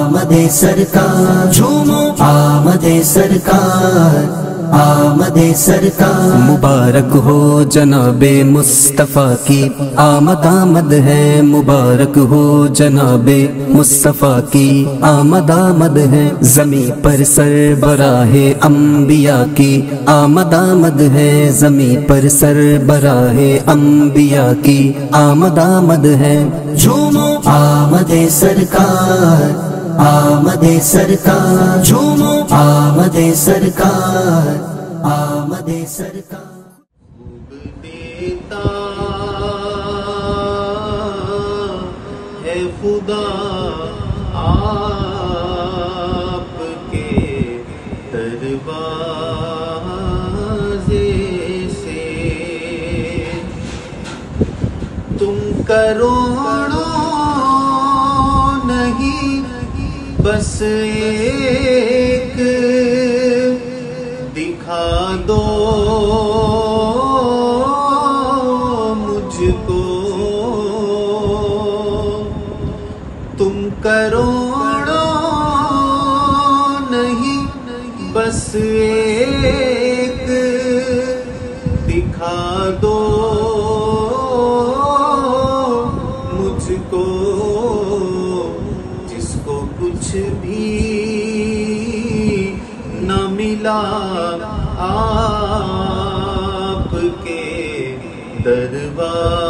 آمد سرکار، جھومو آمد سرکار، آمد سرکار۔ مبارک ہو جناب مصطفیٰ کی آمد، آمد ہے، مبارک ہو جناب مصطفیٰ کی آمد، آمد ہے۔ زمیں پر سربراہ انبیاء کی آمد، آمد ہے، زمیں پر سربراہ انبیاء کی آمد، آمد ہے۔ جھومو آمد سرکار، آمد سرکار، جھومو آمد سرکار، آمد سرکار۔ خوب دیتا ہے خدا آپ کے دروازے سے، تم کروڑوں نہیں بس ایک دکھا دو مجھ کو، تم کروڑوں نہیں بس ایک دکھا دو مجھ کو، جس کو کچھ بھی نہ ملا آپ کے دربار